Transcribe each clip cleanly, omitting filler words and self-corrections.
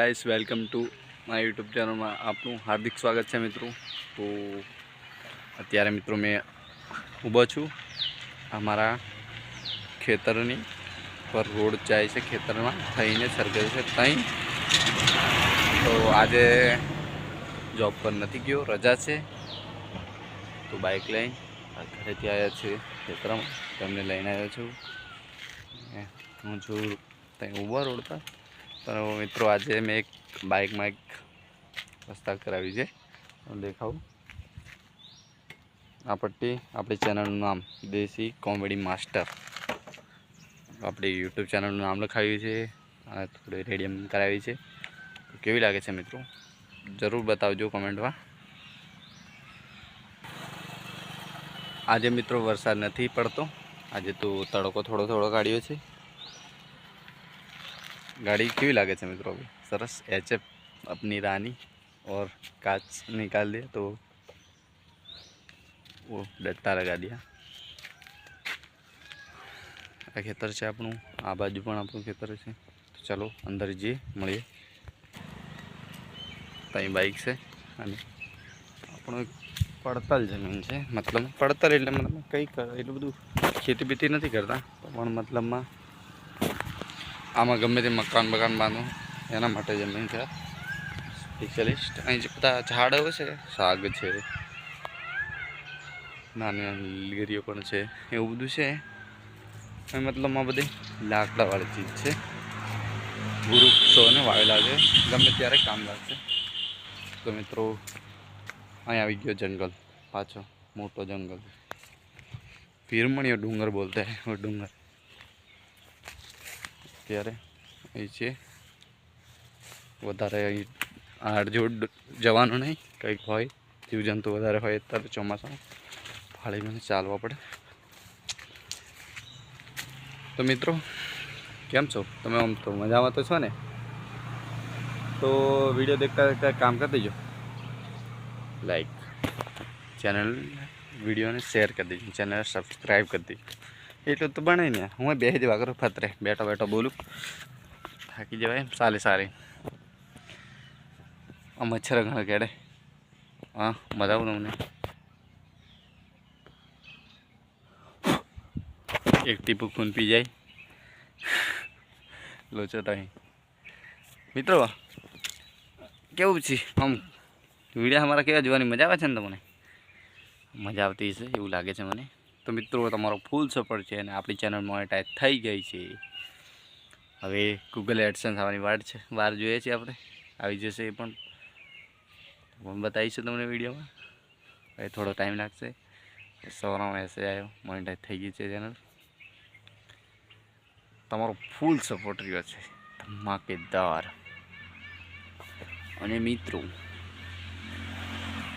Guys, welcome to my YouTube channel में आपनु हार्दिक स्वागत है मित्रों। तो अत्यारे मित्रों मैं ऊभो छूँ अमरा खेतरनी पर रोड जाए से खेतर में थईने सरगरी से तई। तो आज जॉब पर नहीं गयो, रजा से। तो बाइक लई घरे थी आया छे खेतर में, तमने लईने आव्यो छूँ। हूँ छूँ तई ऊभो रोड पर। तो मित्रों आज मैं एक बाइक में एक रस्ता करावी है, देखाऊँ। आ पट्टी अपनी चैनल नाम देसी कॉमेडी मास्टर, अपनी यूट्यूब चैनल नाम लखाव्યું છે। थोड़ी रेडियम करावी है। तो केवी लागे છે मित्रों जरूर बताओ कमेंट में। आज मित्रों वरसाद नहीं पड़तो, आज तो तड़को थोड़ो थोड़ो काढ़्यो छे। गाड़ी केवी लागे છે मित्रों? अभी सरस एचएफ अपनी रानी और कांच निकाल दिया तो वो डट्टा लगा दिया। आ खेतर है आपनु, आ बाजू पण आपनु खेतर है। तो चलो अंदर जाइए, मळीए। तई बाइक से आपणो एक पड़तल जमीन है, मतलब पड़तल एटले मतलब कई एटલું બધું खेती बीती नहीं करता, पण मतलब में आम गमे ते मकान बकान बांधो एना माटे जमीन है स्पेशलिस्ट। अहीं जे बधा झाड़ो छे, साग है, नानी नानी लीगरीओ पण छे, एवुं बधुं छे। मतलब में बधी लाकड़ावाળી चीज है। वृक्षोने वावेला छे, गमे त्यारे काम लागशे। तो मित्रों अहीं आवी गयो जंगल, पाछो मोटो जंगल, पीरमणियो डूंगर बोलते हैं वो डूंगर। त्यारे અહીં છે વધારે આડજોડ જવાનું નહીં, કંઈક હોય જીવજંતુ વધારે હોય ત્યારે ચોમાસામાં ફાળીને ચાલવા પડે। તો મિત્રો કેમ છો તમે? આમ તો મજામાં તો છો ને? તો વિડીયો देखता देखता काम कर दीजिए, लाइक चैनल वीडियो ने शेयर कर दीजिए, चैनल सब्सक्राइब कर दीजिए। एटલું तो बने नहीं, हूँ बेही जवा करूँ फतरे बैठो बैठो बोलूँ, थाकी जवाय सारे सारे। आ मच्छर घणा केड़े। हाँ बताऊँ तुमने, एक टीपू खून पी जाए लोचो तो मित्रों केवुं छे आम वीडियो हमारा केवा जोवानी मजा आवे छे ने? तमने मजा आवती हशे एवुं लागे छे मने। तो मित्रों तमारो फूल सपोर्ट है, अपनी चैनल मोनेटाइज थई गई है। हवे गूगल एडसेंस आवानी वार जोईए छे आपणे, आवी जशे ए पण बताईशुं तमने वीडियो में। हवे थोड़ो टाइम लागशे। सवारमां मैसेज आव्यो, मोनेटाइज थई गई है चैनल। तमारो फूल सपोर्ट रह्यो छे धमाकेदार। अने मित्रों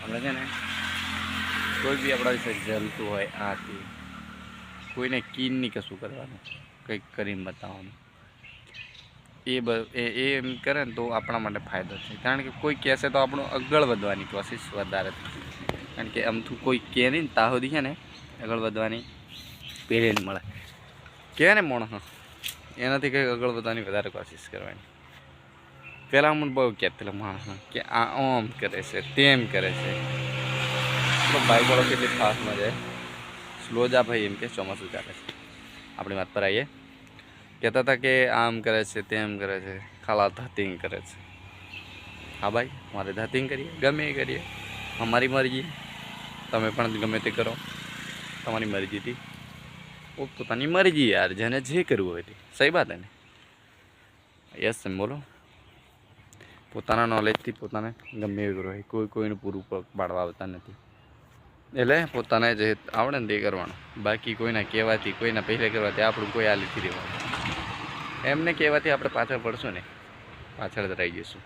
हमणे छे ने कोई भी अपना विषय जलतुं होय आ ते कोईने कीन नहीं कशुं करवानुं, कंईक करीने बताववानुं। एम करे तो अपना माटे फायदो छे, कारण के कोई कहेशे तो आपणो अगळ वधवानी कोशिश वधारे थशे। कारण के आमथुं कोई कहे नहीं ता सुधी छे ने अगळ वधवानी प्रेरणा मळे। कहे ने माणस एनाथी कंईक अगळ वधवानी वधारे कोशिश करवानी। पहला अमने बहु कहेता माणस के आ आम करे छे तेम करे छे, तो बाइक वाळो केटली फास्ट में जाए, स्लो जा भाई एम के चौमासुं चाले छे। अपनी बात पर आइए। कहता था कि आम करे छे तेम करे छे, खाला धतिंग करे छे। हाँ भाई मारे धतिंग करिए, गमे ए करिए, हमारी मर्जी। तमे पण गमे ते करो, तमारी मर्जी थी। वो पोतानी मर्जी यार, जेने जे करवुं होय ते। सही बात है ने? यस बोलो। पोताना नॉलेज थी पोताने गमे एवुं करवुं, कोई कोईने पूरुं पाडवा आवता नथी। એટલે પોતાને જે આવડે ને તે કરવાનું, બાકી કોઈના કહેવાથી કોઈના પહેલે કરવાથી આપણું કોઈ હાલીથી રહેવાનું। એમને કહેવાથી આપણે પાછળ પડશું ને, પાછળ જ રહી જઈશું।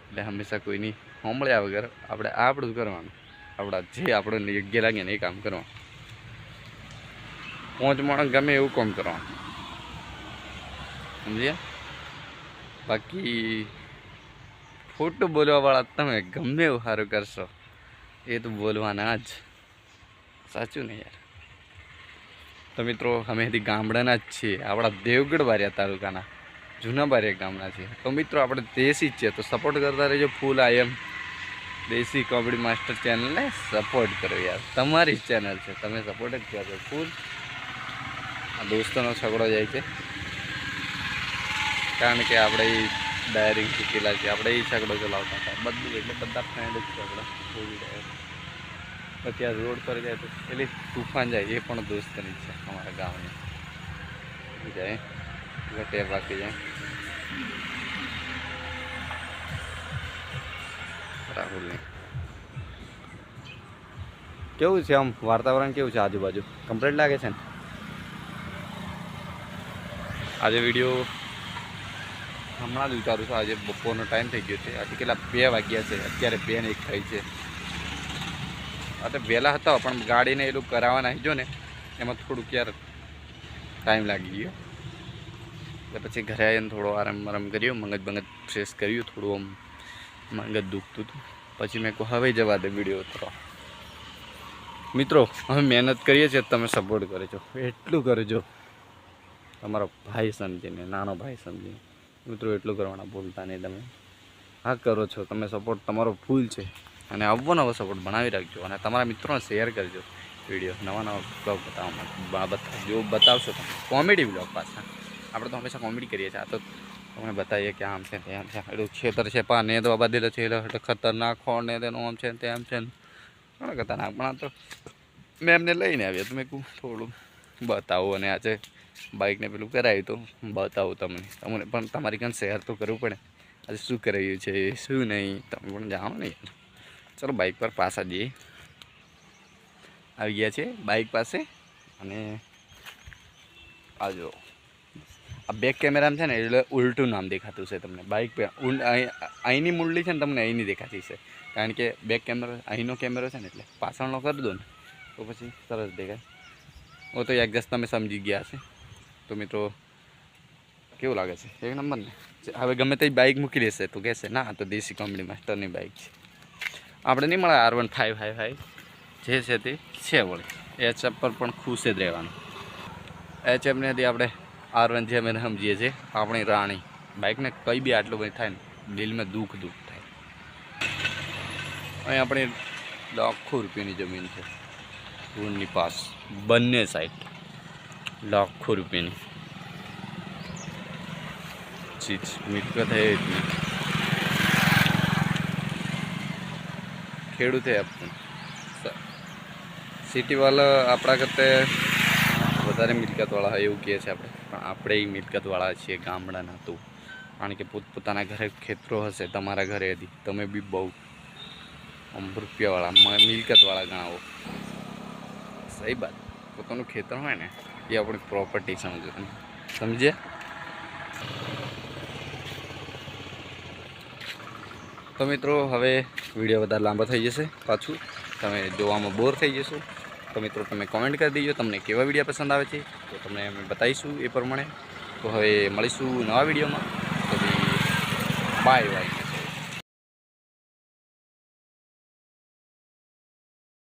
એટલે હંમેશા કોઈની સાંભળ્યા વગર આપણે આપણું જ કરવાનું, આપણા જે આપણને યોગ્ય લાગે ને એ કામ કરવાનું। પાંચ માણસ ગમે એવું કામ કરવાનું, સમજ્યા? બાકી ખોટું બોલવાવાળા તમે ગમે એવું સારું કરશો એ તો બોલવાના જ, સાચું ને યાર? तो मित्रों हमें गामडाना ज छीए, आपणा देवगढ़ बारिया तालुकाना। જૂના બારિયા ગામના છીએ. તો મિત્રો આપણે દેશી જ છે, તો સપોર્ટ કરતા રહેજો ફૂલ. આઈ એમ દેશી કોમેડી માસ્ટર ચેનલને સપોર્ટ કરો યાર, તમારી જ ચેનલ છે, તમે સપોર્ટ જ કરજો ફૂલ. આ દોસ્તોનો છગડો જાય છે, કારણ કે આપણે એ ડાયરિંગ શીખેલા છે, આપણે એ છગડો ચલાવતા હતા બધું, એટલે બધા ફ્રેન્ડ જ છે આપણા ફૂલ ડાયર. અત્યારે રોડ પર જાય તો એટલે તુફાન જાય, એ પણ દોસ્તની જ છે અમારા ગામની જાય, ટેર રાખી જાય રાહુલની. કેવું છે આમ વાતાવરણ, કેવું છે આજુબાજુ? કમ્પ્લીટ લાગે છે ને? આજે વિડીયો હમણાં જ ઉતારું છું, આજે બપોરનો ટાઈમ થઈ ગયો છે. આજે કેટલા 2 વાગ્યા છે, અત્યારે 2 ને 1 થઈ છે. અત્યારે વહેલા હતા પણ ગાડીને એ લોકો કરાવવા નાખી જો ને, એમાં થોડુંક યાર ટાઈમ લાગી ગયો. એટલે પછી ઘરે આવીને થોડો આરામ કર્યો, મગજ ફ્રેશ કર્યું, થોડું આમ મગજ દુખતું હતું. પછી મેં કહું હવે જવા દે વિડીયો ઉતરો. મિત્રો અમે મહેનત કરીએ છીએ, તમે સપોર્ટ કરજો, એટલું કરજો તમારો ભાઈ સમજીને, નાનો ભાઈ સમજીને. મિત્રો એટલું કરવાના ભૂલતા નહીં તમે. હા કરો છો તમે સપોર્ટ, તમારો ફૂલ છે. અને નવો સપોર્ટ બનાવી રાખજો, અને તમારા મિત્રોને શેર કરજો વિડીયો. નવા બ્લોગ બતાવજો, બતાવશો તમે કોમેડી બ્લોગ પાછા. આપણે તો હંમેશા કોમેડી કરીએ છીએ, આ તો તમને બતાવીએ કે આમ છે તેમ છે, એટલું ખેતર છે પાને તો બાંધેલો છે, એટલે ખતરનાક ખોળ ને તેનું આમ છે તેમ છે, ઘણા ખતરનાક. પણ આ તો મેં એમને લઈને આવ્યા, તમે કહું થોડું બતાવું, અને આજે બાઇકને પેલું કરાવ્યું તો બતાવું તમને પણ તમારી કાન શેર તો કરવું પડે, આજે શું કરાવ્યું છે શું નહીં, તમે પણ જાણો ને યાર. ચલો બાઇક પર પાછા જઈએ, આવી ગયા છે બાઇક પાસે. અને આ જો આ બેક કેમેરામાં છે ને, એટલે ઉલટું નામ દેખાતું છે તમને. બાઇક પર અહીંની મુરલી છે ને, તમને અહીંની દેખાતી છે, કારણ કે બેક કેમેરો અહીંનો કેમેરો છે ને, એટલે પાછળનો કરી દો ને તો પછી સરસ દેખાય. ઓ તો એક્ઝેક્ટ તમે સમજી ગયા હશે. તો મિત્રો કેવું લાગે છે? 1 નંબર ને. હવે ગમે તે બાઇક મૂકી દેશે તો કહેશે ના તો દેશી કોમેડી માસ્ટરની બાઇક છે. આપણે નહીં મળે R1555 જે છે તે છે વળી. HF પર પણ ખુશ જ રહેવાનું. HFને હજી આપણે R1 જે અમે સમજીએ છીએ આપણી રાણી બાઇકને, કંઈ બી આટલું બધું થાય ને દિલમાં દુઃખ થાય. અહીં આપણી લાખો રૂપિયાની જમીન છે, રોડની પાસ બંને સાઈડ લાખો રૂપિયાની ચીજ મિલકત है इतनी. ખેડૂત है अपन સિટીવાળા આપણા કરતાં વધારે મિલકતવાળા હોય એવું કહે છે આપણે, પણ આપણે એ મિલકતવાળા છીએ ગામડાના. તો કારણ કે પોતપોતાના ઘરે ખેતરો હશે, તમારા ઘરે હતી, તમે બી બહુ રૂપિયાવાળા મિલકતવાળા ગણાવો. સહી વાત, પોતાનું ખેતર હોય ને એ આપણી પ્રોપર્ટી સમજો તમે, સમજ્યા? તો મિત્રો હવે વિડીયો વધારે લાંબો થઈ જશે, પાછું તમે જોવામાં બોર થઈ જશો. તો મિત્રો તમે કોમેન્ટ કરી દેજો તમને કેવા વિડીયો પસંદ આવે છે, તો તમને અમે બતાવીશું એ પ્રમાણે. તો હવે મળીશું નવા વિડીયોમાં. તો બાય બાય.